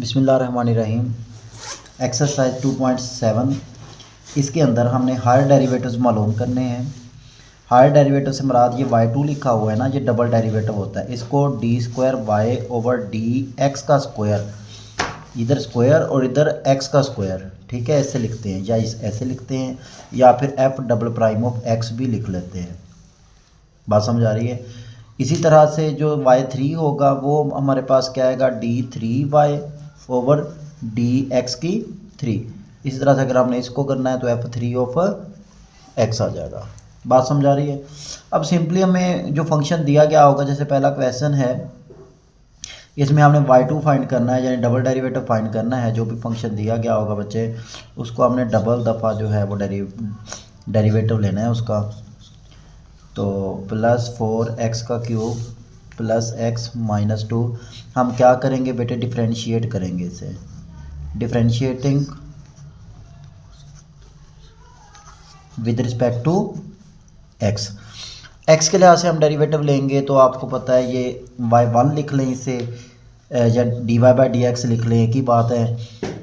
बिस्मिल्लाहिर्रहमानिर्रहीम। एक्सरसाइज 2.7 इसके अंदर हमने हायर डेरिवेटिव्स मालूम करने हैं। हायर डेरिवेटिव से मुराद ये y2 लिखा हुआ है ना, ये डबल डेरिवेटिव होता है। इसको d²y/dx का स्क्वायर, इधर स्क्वायर और इधर x का स्क्वायर, ठीक है, ऐसे लिखते हैं या ऐसे लिखते हैं या फिर f'(x) भी लिख लेते हैं। बात समझ आ रही है। इसी तरह से जो y3 होगा वो हमारे पास क्या आएगा, d3y/dx3। इसी तरह से अगर हमने इसको करना है तो f3(x) आ जाएगा। बात समझ आ रही है। अब सिंपली हमें जो फंक्शन दिया गया होगा, जैसे पहला क्वेश्चन है, इसमें हमने y2 फाइंड करना है, यानी डबल डेरिवेटिव फाइंड करना है। जो भी फंक्शन दिया गया होगा बच्चे, उसको हमने डबल दफ़ा जो है वो डेरिवेटिव लेना है उसका। तो +4x³ + x - 2 हम क्या करेंगे बेटे, डिफ्रेंशिएट करेंगे इसे। Differentiating with respect to x के लिहाज से हम डेरिवेटिव लेंगे तो आपको पता है ये y1 लिख लें इसे, या dy/dx लिख लें, एक ही बात है।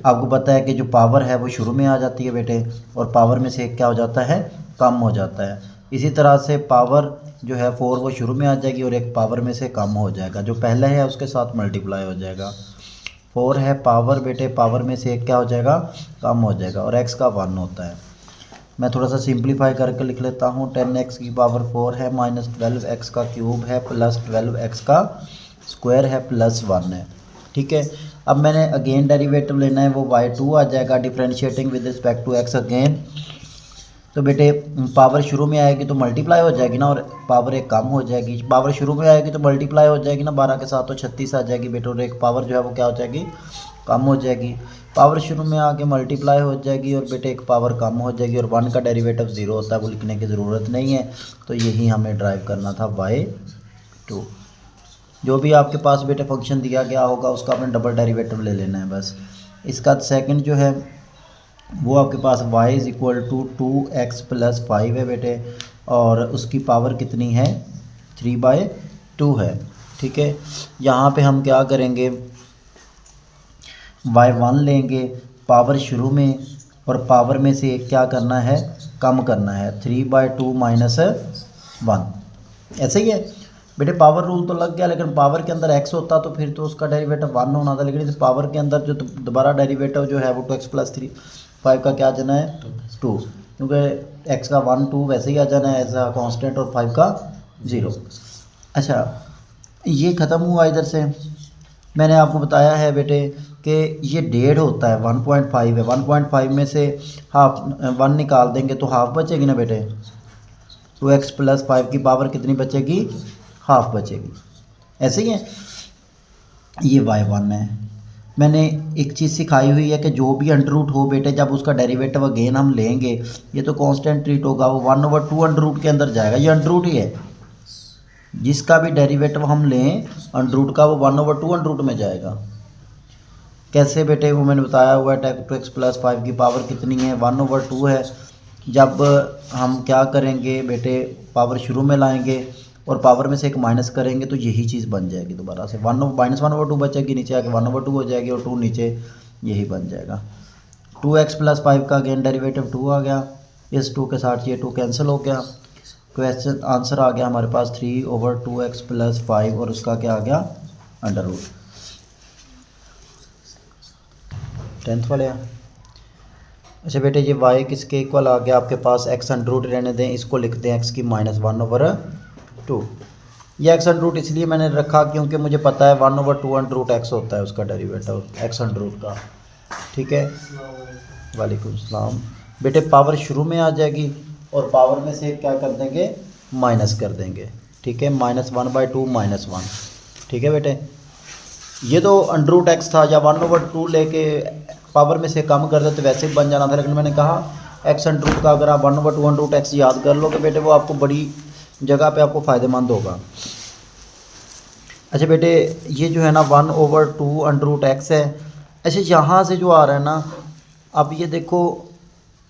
आपको पता है कि जो पावर है वो शुरू में आ जाती है बेटे, और पावर में से एक क्या हो जाता है, कम हो जाता है। इसी तरह से पावर जो है 4 वो शुरू में आ जाएगी और एक पावर में से कम हो जाएगा, जो पहले है उसके साथ मल्टीप्लाई हो जाएगा। 4 है पावर बेटे, पावर में से एक क्या हो जाएगा, कम हो जाएगा, और x का 1 होता है। मैं थोड़ा सा सिंप्लीफाई करके लिख लेता हूँ। 10x⁴ है -12x³ है +12x² है +1 है, ठीक है। अब मैंने अगेन डेरिवेटिव लेना है, वो y2 आ जाएगा। Differentiating with respect to x again, तो बेटे पावर शुरू में आएगी तो मल्टीप्लाई हो जाएगी ना, और पावर एक कम हो जाएगी। पावर शुरू में आएगी तो मल्टीप्लाई हो जाएगी ना, 12 के साथ तो 36 आ जाएगी बेटे, और एक पावर जो है वो क्या हो जाएगी, कम हो जाएगी। पावर शुरू में आके मल्टीप्लाई हो जाएगी और बेटे एक पावर कम हो जाएगी, और 1 का डेरिवेटिव 0 होता है, वो लिखने की ज़रूरत नहीं है। तो यही हमें ड्राइव करना था y2। जो भी आपके पास बेटे फंक्शन दिया गया होगा उसका आपने डबल डेरिवेटिव ले लेना है बस। इसका सेकंड जो है वो आपके पास y = 2x + 5 है बेटे, और उसकी पावर कितनी है, 3/2 है, ठीक है। यहाँ पे हम क्या करेंगे, y1 लेंगे, पावर शुरू में और पावर में से एक क्या करना है, कम करना है, 3/2 - 1, ऐसे ही है बेटे। पावर रूल तो लग गया, लेकिन पावर के अंदर x होता तो फिर तो उसका डेरिवेटिव 1 होना था, लेकिन इस पावर के अंदर जो दोबारा डेरिवेटिव जो है वो 2x + 5 का क्या जाना है, 2, क्योंकि x का 1 2 वैसे ही आ जाना है एज अ कॉन्स्टेंट, और 5 का 0। अच्छा, ये ख़त्म हुआ। इधर से मैंने आपको बताया है बेटे कि ये 1.5 होता है, 1.5 है। 1.5 में से हाफ 1 निकाल देंगे तो हाफ बचेगी ना बेटे। 2x + 5 की पावर कितनी बचेगी, हाफ बचेगी, ऐसे ही है। ये y1 है। मैंने एक चीज़ सिखाई हुई है कि जो भी अंडर रूट हो बेटे, जब उसका डेरिवेटिव अगेन हम लेंगे, ये तो कांस्टेंट ट्रीट होगा, वो 1/2 अंडर रूट के अंदर जाएगा। ये अंडर रूट ही है, जिसका भी डेरिवेटिव हम लें अंडर रूट का, वो 1/2 अंडर रूट में जाएगा। कैसे बेटे, वो मैंने बताया हुआ है। 2x + 5 की पावर कितनी है, 1/2 है। जब हम क्या करेंगे बेटे, पावर शुरू में लाएंगे और पावर में से एक माइनस करेंगे तो यही चीज़ बन जाएगी दोबारा से, -1/2 बचेगी, नीचे आके 1/2 हो जाएगी, और 2 नीचे, यही बन जाएगा। 2x + 5 का अगेन डेरिवेटिव 2 आ गया, इस 2 के साथ ये 2 कैंसिल हो गया। क्वेश्चन आंसर आ गया हमारे पास 3/2x + 5, और उसका क्या आ गया, अंडर रूट। 10th वाले हैं। अच्छा बेटे, ये y किसके इक्वल आ गया आपके पास, x अंडर रूट रहने दें, इसको लिखते हैं x की -1/2। ये x अंडर रूट इसलिए मैंने रखा क्योंकि मुझे पता है 1/2 अंडर रूट x होता है उसका डेरिवेटिव, x अंडर रूट का, ठीक है। वालेकुम सलाम बेटे। पावर शुरू में आ जाएगी और पावर में से क्या कर देंगे, माइनस कर देंगे, ठीक है। -1/2 - 1, ठीक है बेटे। ये तो अंडर रूट x था, या 1/2 लेके पावर में से कम कर दे तो वैसे ही बन जाना था, लेकिन मैंने कहा x अंडर रूट का अगर आप 1/2 अंडर रूट x याद कर लोगे बेटे, वो आपको बड़ी जगह पे आपको फ़ायदेमंद होगा। अच्छा बेटे, ये जो है ना 1/2 अंडर रूट x है। अच्छा, यहाँ से जो आ रहा है ना, अब ये देखो,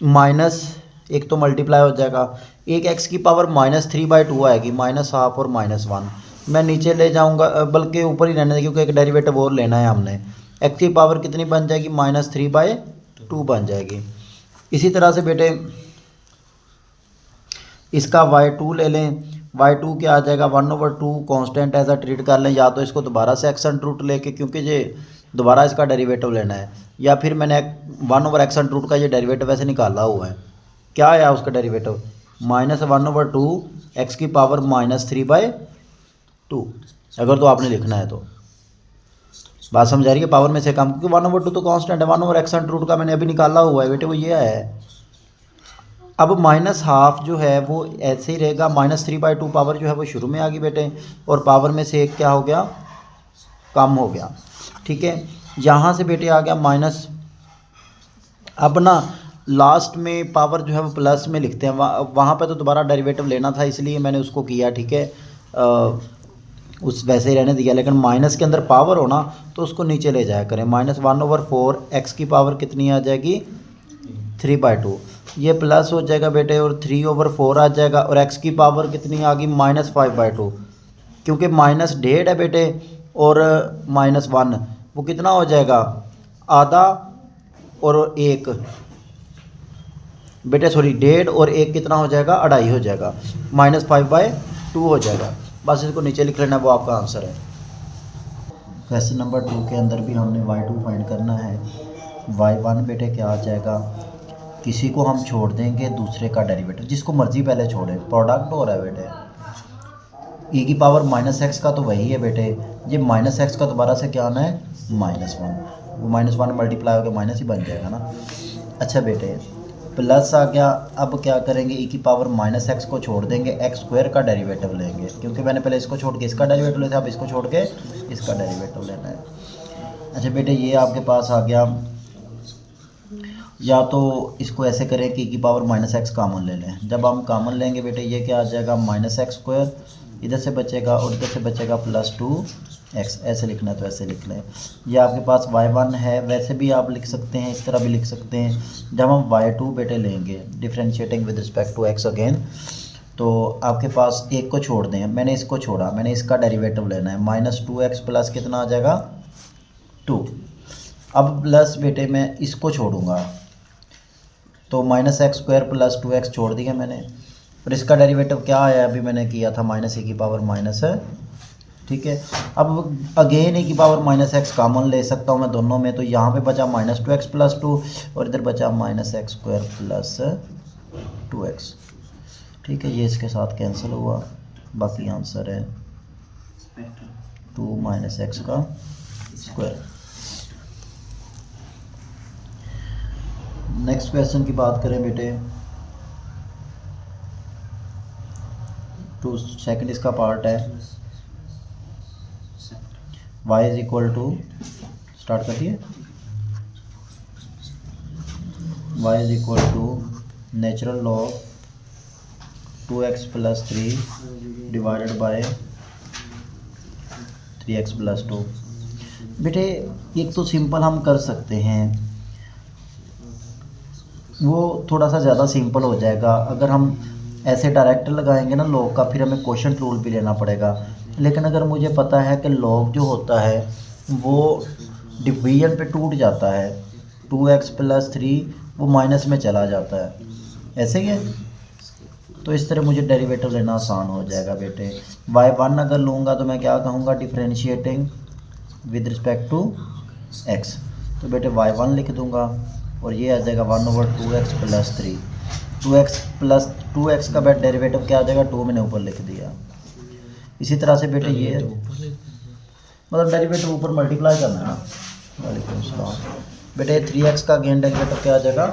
माइनस एक तो मल्टीप्लाई हो जाएगा, एक x की पावर -3/2 आएगी, -1/2 और -1। मैं नीचे ले जाऊंगा, बल्कि ऊपर ही रहने दें क्योंकि एक डेरिवेटिव और लेना है हमने। एक्स की पावर कितनी बन जाएगी, -3/2 बन जाएगी। इसी तरह से बेटे इसका y2 ले लें, y2 क्या आ जाएगा 1/2 कांस्टेंट ऐसा ट्रीट कर लें, या तो इसको दोबारा से एक्सन रूट लेके, क्योंकि ये दोबारा इसका डेरिवेटिव लेना है, या फिर मैंने 1/एक्सन रूट का ये डेरिवेटिव ऐसे निकाला हुआ है। क्या आया उसका डेरिवेटिव, -1/2 एक्स की पावर -3/2, अगर तो आपने लिखना है तो। बात समझ आ रही है, पावर में से कम, क्योंकि 1/2 तो कांस्टेंट है, 1/एक्सन रूट का मैंने अभी निकाला हुआ है बेटे, वो ये है। अब -12 जो है वो ऐसे ही रहेगा, -3/2 पावर जो है वो शुरू में आ गई बेटे, और पावर में से एक क्या हो गया, कम हो गया। ठीक है, यहाँ से बेटे आ गया माइनस। अब ना लास्ट में पावर जो है वो प्लस में लिखते हैं, वहाँ पे तो दोबारा डेरिवेटिव लेना था इसलिए मैंने उसको किया। ठीक है, उस वैसे ही रहने दिया, लेकिन माइनस के अंदर पावर हो ना तो उसको नीचे ले जाया करें। -1/4 एक्स की पावर कितनी आ जाएगी, 3/2, ये प्लस हो जाएगा बेटे, और 3/4 आ जाएगा, और एक्स की पावर कितनी आ गई, -5/2, क्योंकि -1.5 है बेटे और -1, वो कितना हो जाएगा, आधा और 1 बेटे, सॉरी 1.5 और 1 कितना हो जाएगा, 2.5 हो जाएगा, -5/2 हो जाएगा। बस इसको नीचे लिख लेना, वो आपका आंसर है। क्वेश्चन नंबर 2 के अंदर भी हमने y2 फाइंड करना है। y1 बेटे क्या आ जाएगा, किसी को हम छोड़ देंगे दूसरे का डेरिवेटिव, जिसको मर्जी पहले छोड़ें, प्रोडक्ट हो रहा है बेटे। e की पावर -x का तो वही है बेटे, ये -x का दोबारा से क्या आना है, -1, वो -1 मल्टीप्लाई होकर माइनस ही बन जाएगा ना। अच्छा बेटे प्लस आ गया, अब क्या करेंगे, e की पावर -x को छोड़ देंगे, x² का डेरिवेटिव लेंगे, क्योंकि मैंने पहले इसको छोड़ के इसका डेरिवेटिव लेते, अब इसको छोड़ के इसका डेरिवेटिव लेना है। अच्छा बेटे ये आपके पास आ गया, या तो इसको ऐसे करें कि e की पावर -x कॉमन ले लें। जब हम कॉमन लेंगे बेटे ये क्या आ जाएगा, -x², इधर से बचेगा और इधर से बचेगा +2x, ऐसे लिखना है तो ऐसे लिख लें। ये आपके पास y1 है, वैसे भी आप लिख सकते हैं, इस तरह भी लिख सकते हैं। जब हम y2 बेटे लेंगे differentiating with respect to x again, तो आपके पास एक को छोड़ दें, मैंने इसको छोड़ा, मैंने इसका डेरिवेटिव लेना है, -2x प्लस कितना आ जाएगा, 2। अब प्लस बेटे मैं इसको छोड़ूंगा तो -x² + 2x छोड़ दिया मैंने, और इसका डेरिवेटिव क्या आया, अभी मैंने किया था -e की पावर माइनस है। ठीक है, अब अगेन e की पावर -x कॉमन ले सकता हूँ मैं दोनों में, तो यहाँ पे बचा -2x + 2 और इधर बचा -x² + 2x। ठीक है, ये इसके साथ कैंसिल हुआ, बाकी आंसर है 2 - x²। नेक्स्ट क्वेश्चन की बात करें बेटे, टू सेकंड इसका पार्ट है, y = स्टार्ट कर दिए, y = natural log 2x + 3 divided by 3x + 2। बेटे एक तो सिंपल हम कर सकते हैं, वो थोड़ा सा ज़्यादा सिंपल हो जाएगा। अगर हम ऐसे डायरेक्ट लगाएंगे ना लॉग का, फिर हमें क्वोशंट रूल भी लेना पड़ेगा। लेकिन अगर मुझे पता है कि लॉग जो होता है वो डिवीजन पे टूट जाता है, 2x + 3 वो माइनस में चला जाता है, ऐसे ही है, तो इस तरह मुझे डेरिवेटिव लेना आसान हो जाएगा बेटे। y1 अगर लूँगा तो मैं क्या कहूँगा, differentiating with respect to x, तो बेटे y1 लिख दूँगा, और ये आ जाएगा 1/2x + 3, 2x का बेट डेरिवेटिव क्या आ जाएगा, 2 मैंने ऊपर लिख दिया। इसी तरह से बेटे ये मतलब डेरिवेटिव ऊपर मल्टीप्लाई करना है ना, वालेकुम सलाम बेटे। 3x का अगेन डेरिवेटिव क्या आ जाएगा,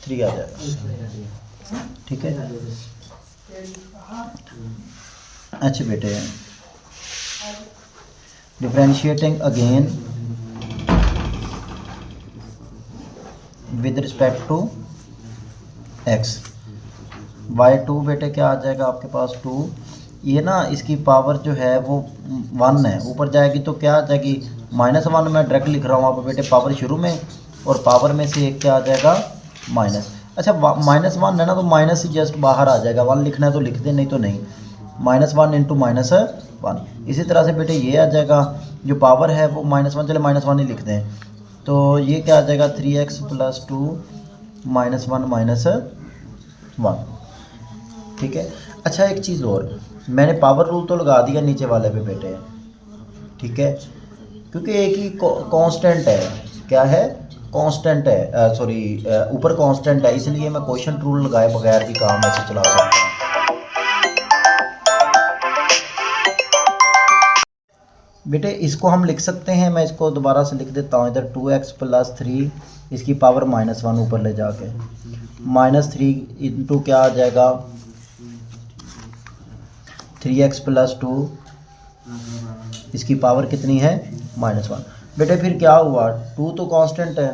3 आ जाएगा। ठीक है, अच्छा बेटे differentiating again with respect to x, y2 बेटे क्या आ जाएगा आपके पास 2, ये ना इसकी पावर जो है वो 1 है, ऊपर जाएगी तो क्या आ जाएगी -1, मैं डायरेक्ट लिख रहा हूँ आप बेटे, पावर शुरू में और पावर में से एक क्या आ जाएगा माइनस। अच्छा -1 है ना, तो माइनस ही जस्ट बाहर आ जाएगा, 1 लिखना है तो लिख दे, नहीं तो नहीं। -1 इंटू -1। इसी तरह से बेटे ये आ जाएगा, जो पावर है वो -1, चले -1 ही लिखते हैं, तो ये क्या आ जाएगा 3x + 2 -1 -1। ठीक है। अच्छा एक चीज़ और, मैंने पावर रूल तो लगा दिया नीचे वाले पे बेटे, ठीक है, क्योंकि एक ही कांस्टेंट है, क्या है, कांस्टेंट है, सॉरी ऊपर कांस्टेंट है, इसलिए मैं क्वोशंट रूल लगाए बगैर भी काम ऐसे चला सकता हूँ। बेटे इसको हम लिख सकते हैं, मैं इसको दोबारा से लिख देता हूँ इधर, 2x + 3 इसकी पावर -1 ऊपर ले जाके, -3 इंटू क्या आ जाएगा 3x + 2 इसकी पावर कितनी है -1। बेटे फिर क्या हुआ, 2 तो कांस्टेंट है,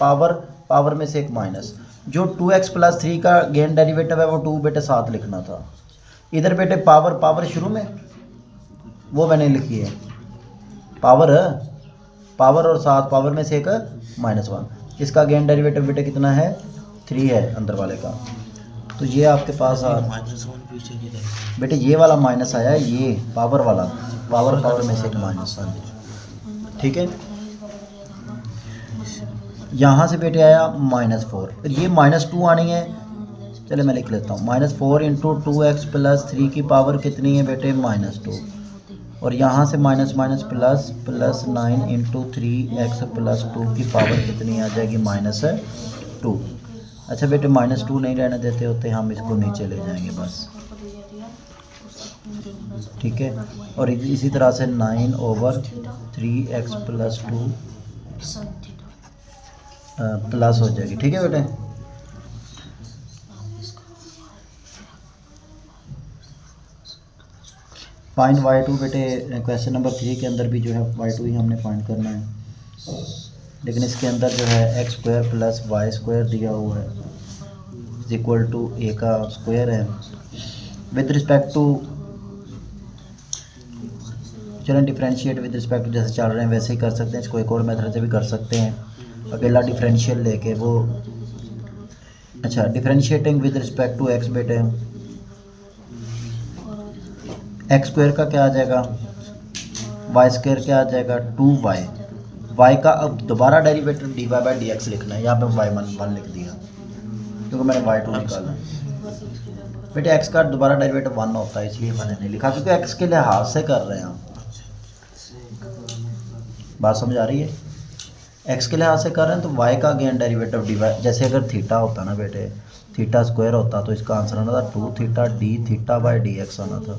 पावर में से एक माइनस, जो 2x + 3 का गेन डेरिवेटिव है वो 2 बेटे साथ लिखना था। इधर बेटे पावर शुरू में वो मैंने लिखी है, पावर और साथ पावर में से एक -1, इसका गेन डेरिवेटिव बेटे कितना है 3 है अंदर वाले का, तो ये आपके पास बेटे ये वाला माइनस आया है, ये पावर वाला, पावर में से एक माइनस, ठीक है। यहाँ से बेटे आया -4, ये -2 आनी है, चले मैं लिख लेता हूँ, -4 इंटू 2x + 3 की पावर कितनी है बेटे -2, और यहाँ से माइनस प्लस 9 इंटू 3x + 2 की पावर कितनी आ जाएगी -2। अच्छा बेटे -2 नहीं रहने देते होते, हम इसको नीचे ले जाएंगे बस, ठीक है, और इसी तरह से 9/3x + 2 प्लस हो जाएगी, ठीक है बेटे। फाइंड y2 बेटे, क्वेश्चन नंबर 3 के अंदर भी जो है y2 ही हमने फाइंड करना है, लेकिन इसके अंदर जो है x² + y² दिया हुआ है = a का स्क्वायर है। विद रिस्पेक्ट टू, चलें डिफ्रेंशिएट विद रिस्पेक्ट टू जैसे चल रहे हैं वैसे ही कर सकते हैं, इसको एक और मेथड से भी कर सकते हैं, अकेला डिफरेंशियल लेके वो। अच्छा differentiating with respect to x बेटे, x² का क्या आ जाएगा, y² क्या आ जाएगा 2y, y का अब दोबारा डेरिवेटिव dy/dx लिखना है, यहाँ पे y1 लिख दिया क्योंकि मैंने y2 निकाला बेटे, x का दोबारा डेरिवेटिव 1 होता है इसलिए मैंने नहीं लिखा, क्योंकि x के लिहाज से कर रहे हैं हम, बात समझ आ रही है, x के लिहाज से कर रहे हैं, तो y का गेन डेरिवेटिव dy, जैसे अगर थीटा होता ना बेटे, θ² होता तो इसका आंसर आना था 2θ/dx आना था,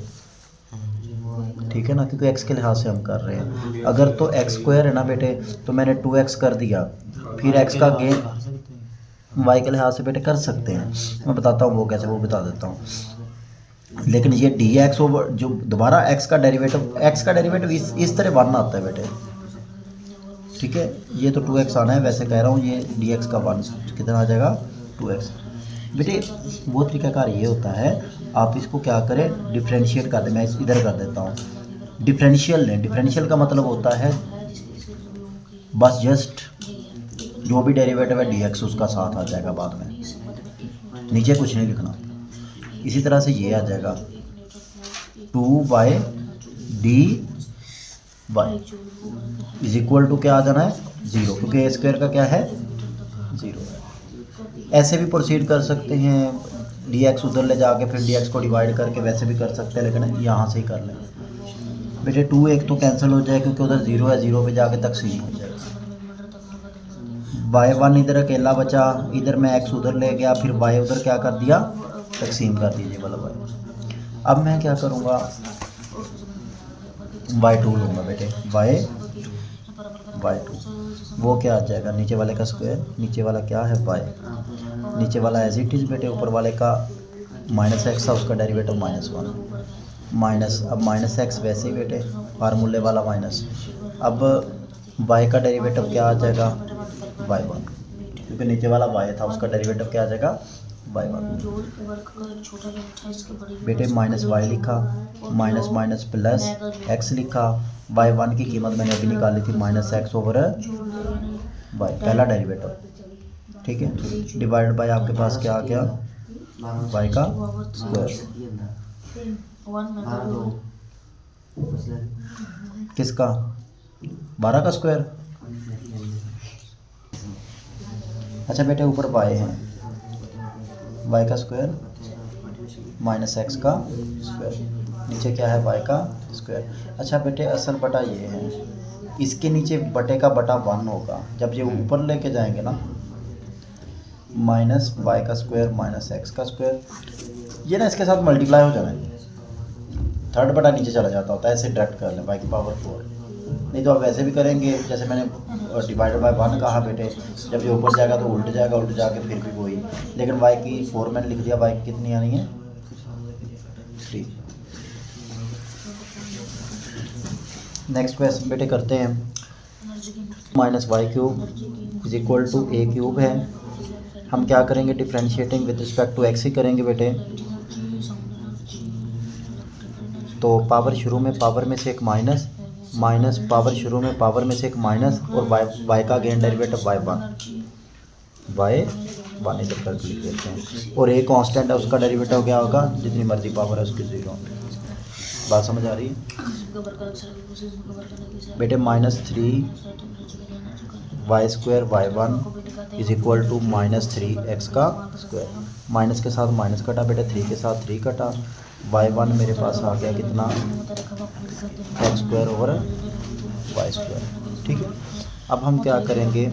ठीक है ना, क्योंकि x के लिहाज से हम कर रहे हैं। अगर तो x² है ना बेटे, तो मैंने 2x कर दिया, फिर x का गेन y के लिहाज से बेटे कर सकते हैं, मैं बताता हूँ वो कैसे, वो बता देता हूँ, लेकिन ये dx ओवर जो दोबारा x का डेरिवेटिव इस तरह 1 आता है बेटे, ठीक है, ये तो 2x आना है, वैसे कह रहा हूँ ये dx का 1 कितना आ जाएगा 2x। बेटे वो तरीकाकार ये होता है, आप इसको क्या करें डिफरेंशिएट कर दें, मैं इधर कर देता हूँ, डिफरेंशियल लें, डिफरेंशियल का मतलब होता है बस जस्ट जो भी डेरिवेटिव है dx उसका साथ आ जाएगा बाद में, नीचे कुछ नहीं लिखना। इसी तरह से ये आ जाएगा 2y dy = क्या आ जाना है 0, क्योंकि a² का क्या है 0 है। ऐसे भी प्रोसीड कर सकते हैं, dx उधर ले जाके फिर dx को डिवाइड करके वैसे भी कर सकते हैं, लेकिन यहाँ से ही कर लें बेटे, 2 एक तो कैंसिल हो जाए क्योंकि उधर 0 है, 0 पे जाके तकसीम हो जाएगा, y1 इधर अकेला बचा, इधर मैं x उधर ले गया, फिर y उधर क्या कर दिया तकसीम कर दीजिए वाला y। अब मैं क्या करूँगा y2 लूँगा बेटे, y2 वो क्या आ जाएगा नीचे वाले का स्क्वायर, नीचे वाला क्या है y, नीचे वाला एज इट इज़ बेटे, ऊपर वाले का -x था उसका डेरिवेटिव -1 माइनस, अब -x वैसे ही बेटे फार्मूले वाला माइनस, अब y का डेरिवेटिव क्या आ जाएगा y1, क्योंकि नीचे वाला y था उसका डेरिवेटिव क्या आ जाएगा y1 बेटे, -y लिखा, माइनस प्लस x लिखा, y1 की कीमत मैंने अभी निकाली थी -x/y, पहला डेरिवेटिव, ठीक है, डिवाइड बाय आपके पास क्या आ गया y का स्क्वायर। किसका 12 का स्क्वायर। अच्छा बेटे ऊपर वाई है, वाई का स्क्वायर माइनस एक्स का स्क्वायर, नीचे क्या है वाई का स्क्वायर। अच्छा बेटे असल बटा ये है, इसके नीचे बटे का बटा 1 होगा, जब ये ऊपर लेके जाएंगे ना माइनस वाई का स्क्वायर माइनस एक्स का स्क्वायर, ये ना इसके साथ मल्टीप्लाई हो जाना है, थर्ड बटा नीचे चला जाता होता है, ऐसे डायरेक्ट कर लें वाई की पावर 4। नहीं तो आप वैसे भी करेंगे, जैसे मैंने डिवाइडेड बाय 1 कहा बेटे, जब ये ऊपर जाएगा तो उल्ट जाएगा, उल्ट जाके फिर भी वही, लेकिन वाई की 4 मैंने लिख दिया, वाई की कितनी आनी है 3। नेक्स्ट क्वेश्चन बेटे करते हैं, minus Y cube is equal to A cube है। हम क्या करेंगे, differentiating with respect to X ही करेंगे बेटे। तो पावर शुरू में पावर में से एक माइनस, माइनस पावर शुरू में पावर में से एक माइनस, और वाई का अगेन डेरिवेटिव वाई वन इधर कर लिख देते हैं, और एक कांस्टेंट है उसका डेरिवेटिव क्या होगा, जितनी मर्जी पावर है उसकी 0। बात समझ आ रही है बेटे। -3 Y square Y one is equal to -3 X का स्क्वायर, माइनस के साथ माइनस कटा बेटे, 3 के साथ 3 कटा, वाई वन मेरे पास आ गया कितना X square over Y square. ठीक है, अब हम क्या करेंगे,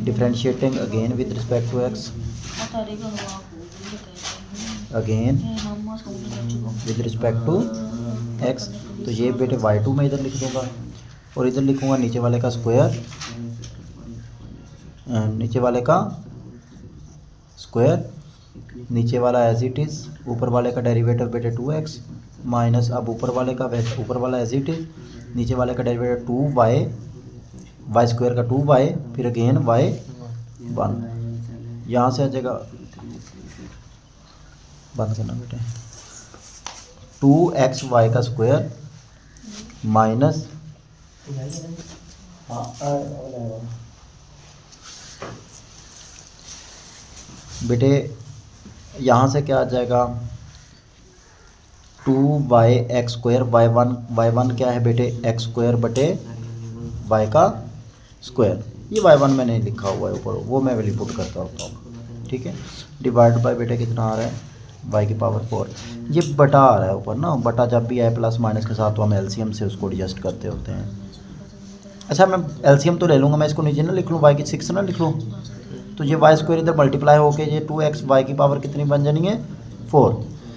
differentiating again with respect to X, again with respect to X. तो ये बेटे y2 में इधर लिख दूंगा, और इधर लिखूंगा नीचे वाले का स्क्वायर, नीचे वाले का स्क्वायर, नीचे वाला एज इट इज़, ऊपर वाले का डेरिवेटिव बेटे 2x माइनस, अब ऊपर वाले का ऊपर वाला एज इट इज़, नीचे वाले का डेरिवेटिव 2y, वाई स्क्वायर का 2y, फिर अगेन y 1, यहाँ से आ जाएगा, बंद करना बेटे, 2xy का स्क्वायर माइनस, बेटे यहाँ से क्या आ जाएगा 2x स्क्वायर, y1 क्या है बेटे x स्क्वायर बटे y का स्क्वायर, ये y1 मैंने लिखा हुआ है ऊपर, वो मैं वैल्यू पुट करता होता हूँ। ठीक है, डिवाइड बाय बेटे कितना आ रहा है y की पावर 4, ये बटा आ रहा है ऊपर ना, बटा जब भी आए प्लस माइनस के साथ तो हम एलसीएम से उसको एडजस्ट करते होते हैं। अच्छा मैं एलसीएम तो ले लूँगा, मैं इसको नीचे ना लिख लूँ, y की 6 ना लिख लूँ, तो ये वाई स्क्वायर इधर मल्टीप्लाई होके ये 2x वाई की पावर कितनी बन जानी है 4,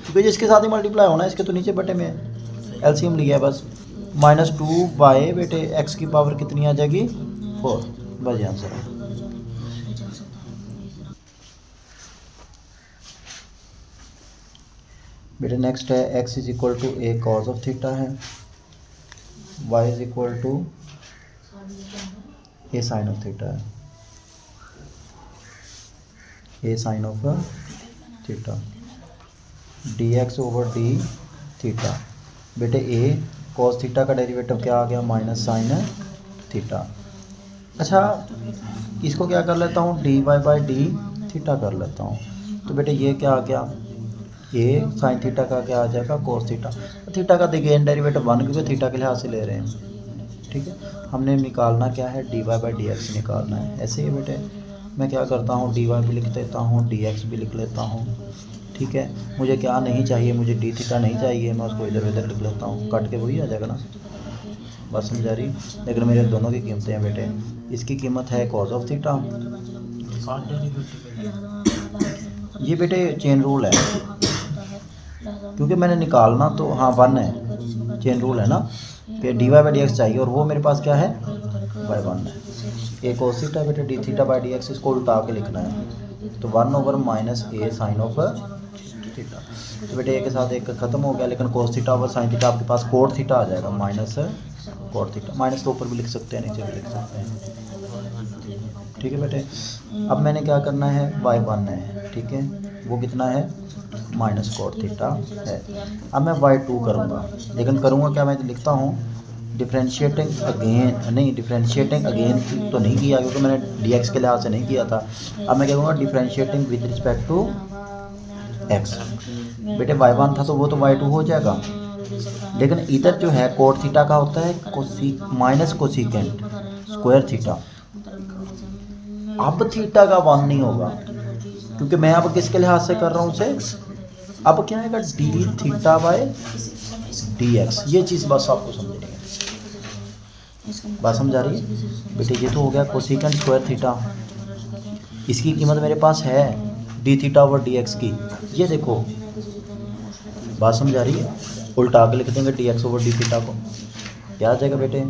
क्योंकि जिसके साथ ही मल्टीप्लाई होना है, इसके तो नीचे बटे में एलसीएम लिया है बस, -2y बेटे x की पावर कितनी आ जाएगी 4, बस ये आंसर है। बेटे नेक्स्ट है x is equal to a cos of theta है, y is equal to a sine of theta है, a sine of theta, dx over D theta. बेटे a cos थीटा का डेरिवेटिव क्या आ गया माइनस साइन थीटा। अच्छा इसको क्या कर लेता हूँ dy बाई डी थीटा कर लेता हूँ, तो बेटे ये क्या आ गया a साइन थीटा का क्या आ जाएगा cos थीटा, थीटा का देखिए डेरिवेटिव 1 क्योंकि थीटा के लिहाज से ले रहे हैं। ठीक है, हमने निकालना क्या है dy बाई डी एक्स निकालना है। ऐसे ही बेटे मैं क्या करता हूँ dy भी लिख देता हूँ, dx भी लिख लेता हूँ। ठीक है, मुझे क्या नहीं चाहिए, मुझे डी थीटा नहीं चाहिए, मैं उसको इधर उधर लिख लेता हूँ, कट के वही आ जाएगा ना, बात समझ आ रही। लेकिन मेरे दोनों की कीमतें हैं बेटे, इसकी कीमत है cos ऑफ थीटा, ये बेटे चेन रूल है क्योंकि मैंने निकालना तो हाँ 1 है, चेन रूल है ना, फिर dy बाई डी एक्स चाहिए और वो मेरे पास क्या है बाई 1 है, ए cos थीटा बेटे d theta by d x, इसको उल्टा के लिखना है, तो 1 over minus a sine of theta. तो बेटे ए के साथ एक खत्म हो गया, लेकिन cos theta over sine theta आपके पास कोट थीटा आ जाएगा माइनस कोट थीटा, माइनस तो ऊपर भी लिख सकते हैं नीचे भी लिख सकते हैं। ठीक है बेटे, अब मैंने क्या करना है y1 है, ठीक है वो कितना है माइनस कोट थीटा है। अब मैं y2 करूँगा, लेकिन करूँगा क्या, मैं लिखता हूँ डिफ्रेंशिएटिंग अगेन, नहीं डिफ्रेंशिएटिंग अगेन तो नहीं किया क्योंकि मैंने dx के लिहाज से नहीं किया था। अब मैं क्या करूँगा differentiating with respect to x, बेटे y1 था तो वो तो y2 हो जाएगा, लेकिन इधर जो है कोट थीटा का होता है माइनस कोसिकेंट स्क्वायर थीटा। अब थीटा का 1 नहीं होगा क्योंकि मैं अब किसके लिहाज से कर रहा हूँ उसे, अब क्या आएगा D theta by D x. ये चीज़ बस आपको समझनी है, बात समझ आ रही है बेटे। ये तो हो गया कोसिकेंट स्क्वायर थीटा, इसकी कीमत मेरे पास है D theta over D x की। ये देखो बात समझ आ रही है, उल्टा के लिख देंगे D X over D theta को, क्या आ जाएगा बेटे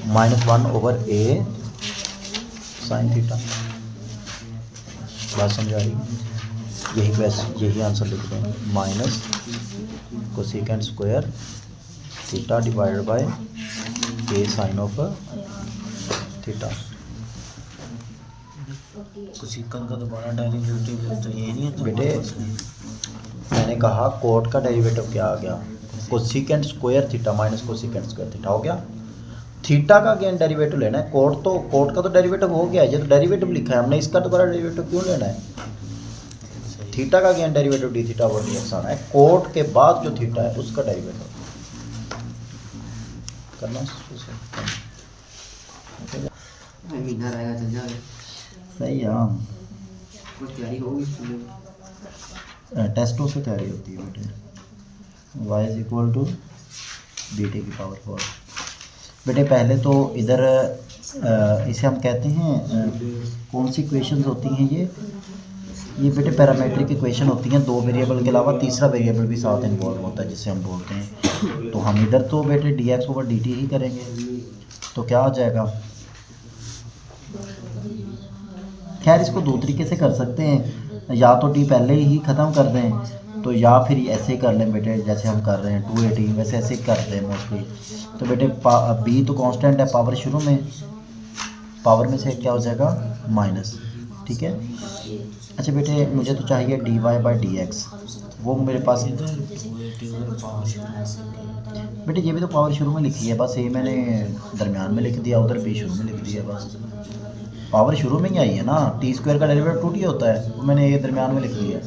-1 ओवर ए साइन थीटा। बात समझ आ रही है, यही आंसर लिख दें minus cosecant square theta divided by a sine of theta. Cosecant का दोबारा डेरिवेटिव तो ये नहीं है तो बेटे मैंने कहा कोट का डेरिवेटिव क्या आ गया, cosecant square theta minus cosecant square theta हो गया। थीटा का अगेन डेरिवेटिव लेना है, कोट का तो डेरिवेटिव हो गया, ये तो डेरिवेटिव लिखा है हमने, इसका दोबारा डेरिवेटिव क्यों लेना है। थीटा का again derivative D theta over D x आना है, कोट के बाद जो थीटा है उसका डेरिवेटिव करना। महीना रहेगा चल जाएगा। सही है, हाँ कुछ तैयारी होगी टेस्टों से तैयारी होती है बेटे। y is equal to b t की पावर 4। बेटे पहले तो इधर इसे हम कहते हैं कौन सी इक्वेशंस होती हैं ये बेटे पैरामीट्रिक इक्वेशन होती हैं। 2 वेरिएबल के अलावा तीसरा वेरिएबल भी साथ इन्वॉल्व होता है जिसे हम बोलते हैं। तो हम इधर तो बेटे D X over D T ही करेंगे, तो क्या हो जाएगा। खैर इसको 2 तरीके से कर सकते हैं, या तो टी पहले ही ख़त्म कर दें, तो या फिर ऐसे ही कर लें बेटे जैसे हम कर रहे हैं 280, वैसे ऐसे ही करते हैं मोस्टली। तो बेटे बी तो कांस्टेंट है, पावर शुरू में, पावर में से क्या हो जाएगा माइनस, ठीक है। अच्छा बेटे मुझे तो चाहिए d y by d x, वो मेरे पास बेटे ये भी तो पावर शुरू में लिखी है, बस ये मैंने दरमियान में लिख दिया, उधर बी शुरू में लिख दिया, बस पावर शुरू में ही आई है ना। टी स्क्वायर का डेरिवेटिव 2t होता है, वो मैंने ये दरमियान में लिख दिया।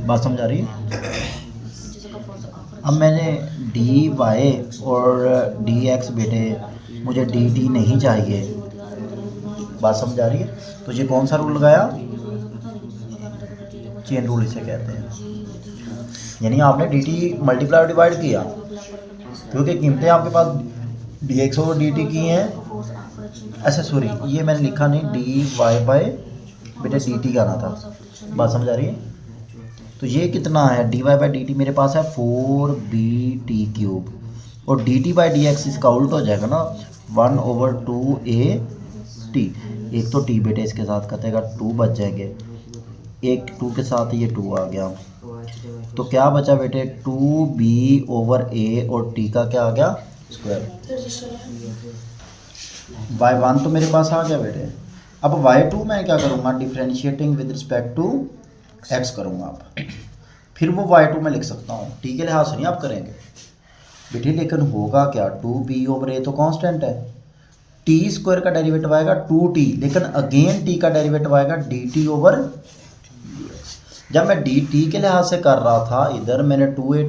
बात समझ आ रही है। अब मैंने डी वाई और डी एक्स बेटे मुझे डी टी नहीं चाहिए, बात समझ आ रही है। तो ये कौन सा रूल लगाया, चेन रूल इसे कहते हैं। यानी आपने डी टी मल्टीप्लाई डिवाइड किया, क्योंकि कीमतें आपके पास डी एक्स और डी टी की हैं। अच्छा सॉरी, ये मैंने लिखा नहीं, डी वाई बाई बेटे डी टी का आना था, बात समझ आ रही है। तो ये कितना है, d y by d t मेरे पास है 4bt³ और d t by d x इसका उल्ट हो जाएगा ना 1/2a_t। एक तो टी बेटे इसके साथ कटेगा, 2 बच जाएंगे, एक 2 के साथ ये 2 आ गया, तो क्या बचा बेटे 2b/a और t का क्या आ गया स्क्वायर। y1 तो मेरे पास आ गया बेटे। अब y2 मैं क्या करूँगा, differentiating with respect to x करूँगा। आप फिर वो y2 में लिख सकता हूँ, t के लिहाज से नहीं आप करेंगे बेटे। लेकिन होगा क्या, 2b/a तो कांस्टेंट है, टी स्क्वायर का डेरिवेटिव आएगा 2t, लेकिन अगेन t का डेरिवेटिव आएगा dt/dx। जब मैं dt के लिहाज से कर रहा था इधर मैंने 2a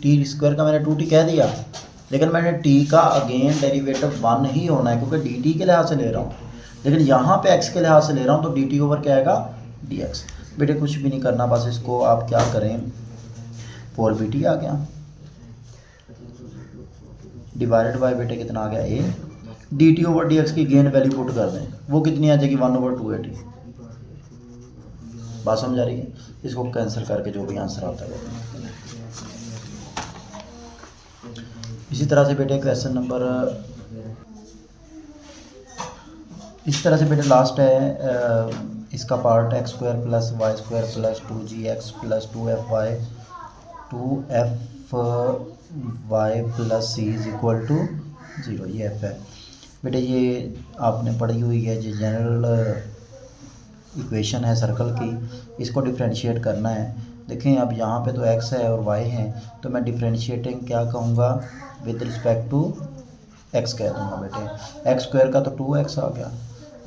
t स्क्वायर का मैंने 2t कह दिया, लेकिन मैंने t का अगेन डेरिवेटिव 1 ही होना है क्योंकि dt के लिहाज से ले रहा हूँ। लेकिन यहाँ पे x के लिहाज से ले रहा हूँ तो dt ओवर क्या आएगा dx। बेटे कुछ भी नहीं करना, बस इसको आप क्या करें, 4bt आ गया डिवाइडेड बाय बेटे कितना आ गया a, dt ओवर dx की गेन वैल्यू पुट कर दें, वो कितनी आ जाएगी 1/280। बात समझ आ रही है। इसको कैंसिल करके जो भी आंसर आता है। इसी तरह से बेटे क्वेश्चन नंबर, इस तरह से बेटे लास्ट है इसका part x² + y² + 2gx + 2fy 2fy + c = 0, ये f है बेटे। ये आपने पढ़ी हुई है, ये जनरल इक्वेशन है सर्कल की, इसको डिफरेंशिएट करना है। देखें अब यहाँ पे तो x है और y है, तो मैं डिफरेंशिएटिंग क्या कहूँगा विद रिस्पेक्ट टू x कह दूँगा बेटे। x² का तो 2x आ गया,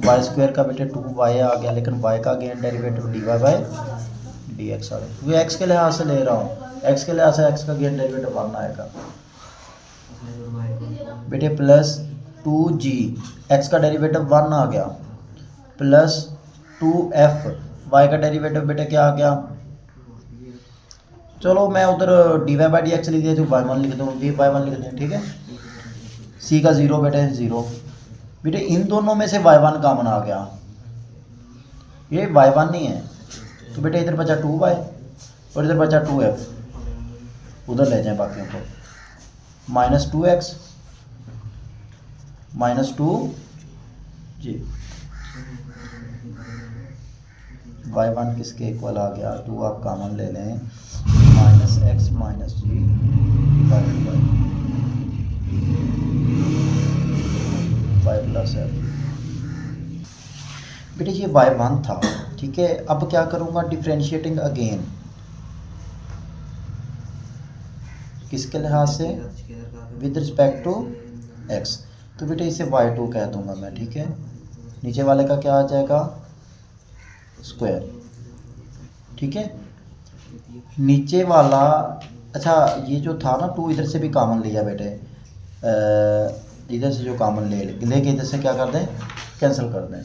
y² का बेटे 2y आ गया, लेकिन y का again derivative dy by D X आ गया, ये एक्स के लिहाज से ले रहा हूँ, एक्स के लिहाज से एक्स का गेन डेरिवेटिव 1 आएगा बेटे, प्लस 2g, एक्स का डेरिवेटिव 1 आ गया, प्लस 2f, वाई का डेरिवेटिव बेटे क्या आ गया, चलो मैं उधर d y by d x लिख दिया, तो y1 लिख दूँ, वी y1 लिख दें, ठीक है। c का 0 बेटे 0, बेटे इन दोनों में से y1 कॉमन आ गया, ये y1 नहीं है, तो बेटे इधर बचा 2y और इधर बचा 2f, उधर ले जाएं बाकियों को, माइनस 2x माइनस 2 जी, y1 किसके इक्वल आ गया, 2 आप कॉमन ले लें, minus x minus g divided by plus f. बेटे ये y1 था, ठीक है। अब क्या करूँगा, डिफ्रेंशिएटिंग अगेन, किसके लिहाज से, विद रिस्पेक्ट टू x, तो बेटे इसे y2 कह दूंगा मैं, ठीक है। नीचे वाले का क्या आ जाएगा, स्क्वायर, ठीक है। नीचे वाला, अच्छा ये जो था ना 2 इधर से भी कॉमन लिया बेटे, इधर से जो कॉमन लेके इधर से क्या कर दें, कैंसिल कर दें।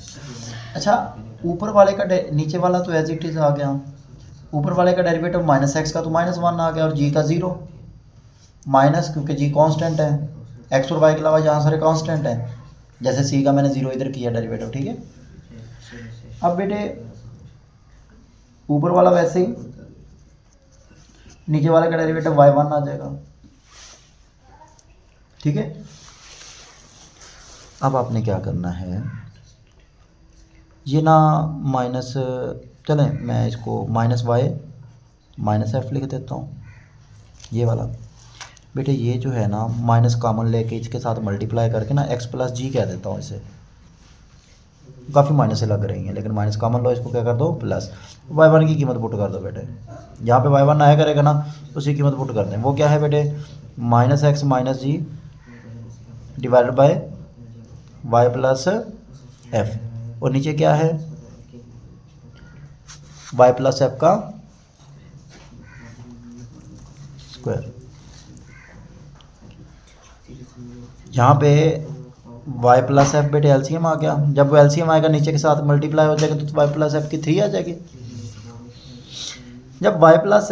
अच्छा ऊपर वाले का नीचे वाला तो एज इट इज़ आ गया, ऊपर वाले का डेरिवेटिव माइनस एक्स का तो -1 आ गया, और जी का 0 माइनस, क्योंकि जी कांस्टेंट है, एक्स और वाई के अलावा यहाँ सारे कांस्टेंट हैं, जैसे सी का मैंने 0 इधर किया डेरिवेटिव, ठीक है। अब बेटे ऊपर वाला वैसे ही, नीचे वाले का डेरिवेटिव y1 आ जाएगा, ठीक है। अब आपने क्या करना है, ये ना माइनस, चलें मैं इसको माइनस y माइनस एफ लिख देता हूँ, ये वाला बेटे, ये जो है ना माइनस कॉमन लेके इसके साथ मल्टीप्लाई करके ना x प्लस जी कह देता हूँ इसे, काफ़ी माइनस से लग रही हैं लेकिन माइनस कॉमन लो, इसको क्या कर दो प्लस, y1 की कीमत पुट कर दो बेटे, यहाँ पे y1 आया करेगा ना, उसी कीमत पुट कर दें, वो क्या है बेटे, minus x minus g divided by y plus f, और नीचे क्या है, वाई प्लस एफ का स्क्वायर। यहाँ पे y प्लस एफ बेटे एलसीएम आ गया, जब वो एलसीएम आएगा नीचे के साथ मल्टीप्लाई हो जाएगा तो y प्लस एफ की 3 आ जाएगी। जब y प्लस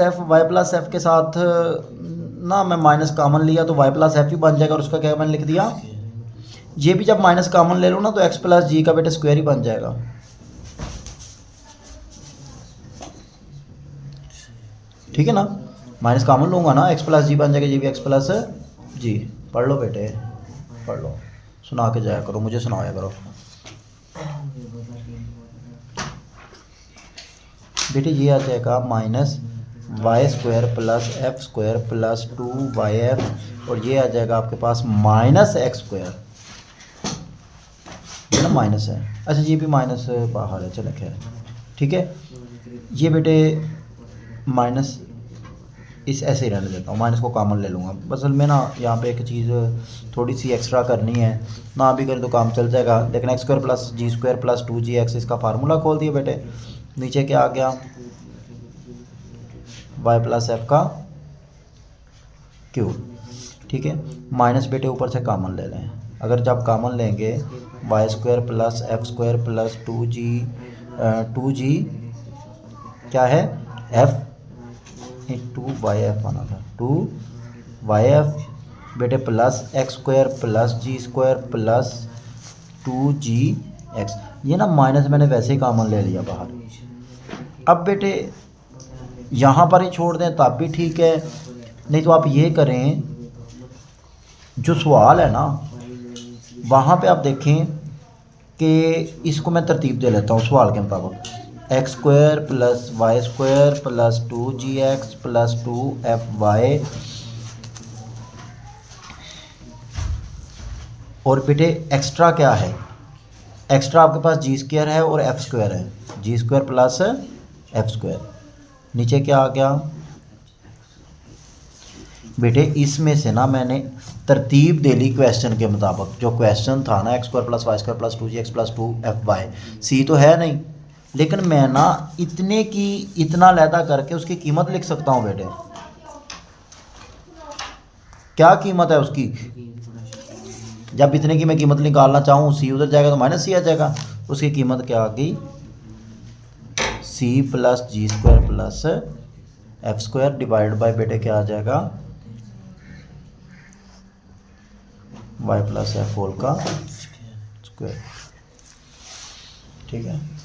एफ के साथ ना मैं माइनस कॉमन लिया तो y प्लस एफ ही बन जाएगा, और उसका क्या मैंने लिख दिया, ये भी जब माइनस कॉमन ले लो ना तो x प्लस जी का बेटे स्क्वायर ही बन जाएगा, ठीक है ना। माइनस कॉमन लूँगा ना, x प्लस जी बन जाएगा, ये भी x प्लस जी। पढ़ लो बेटे, पढ़ लो, सुना के जाया करो, मुझे सुनाया करो बेटे। ये आ जाएगा minus y square plus f square plus 2yf, और ये आ जाएगा आपके पास माइनस एक्स स्क्वायर, ये ना माइनस है, अच्छा ये भी माइनस बाहर है, चलो खैर ठीक है। ये बेटे माइनस इस ऐसे ही रहने देता हूँ, माइनस को कॉमन ले लूँगा। असल में ना यहाँ पे एक चीज़ थोड़ी सी एक्स्ट्रा करनी है ना, अभी करें तो काम चल जाएगा, लेकिन x square plus g square plus 2gx इसका फार्मूला खोल दिया बेटे। नीचे क्या आ गया, वाई प्लस एफ का क्यूब, ठीक है। माइनस बेटे ऊपर से कॉमन ले लें, अगर जब कॉमन लेंगे y square plus f square plus 2g क्या है एफ 2yf आना था, 2yf बेटे plus x square plus g square plus 2gx, ये ना माइनस मैंने वैसे ही कॉमन ले लिया बाहर। अब बेटे यहाँ पर ही छोड़ दें तब भी ठीक है, नहीं तो आप ये करें, जो सवाल है ना वहाँ पे आप देखें कि इसको मैं तरतीब दे लेता हूँ सवाल के मुताबिक, x square plus y square plus 2gx plus 2fy, और बेटे एक्स्ट्रा क्या है, एक्स्ट्रा आपके पास जी स्क्वायर है और एफ स्क्वायर है, जी स्क्वायर प्लस एफ स्क्वायर। नीचे क्या आ गया बेटे, इसमें से ना मैंने तरतीब दे ली क्वेश्चन के मुताबिक, जो क्वेश्चन था ना x square plus y square plus 2gx plus 2fy, c तो है नहीं, लेकिन मैं ना इतने की इतना लैदा करके उसकी कीमत लिख सकता हूँ बेटे। क्या कीमत है उसकी? जब इतने की मैं कीमत निकालना चाहूँ, सी उधर जाएगा तो माइनस सी आ जाएगा। उसकी कीमत क्या आ गई? C plus g square plus f square divide by बेटे क्या आ जाएगा? वाई प्लस एफ होल का स्क्वायर। ठीक है।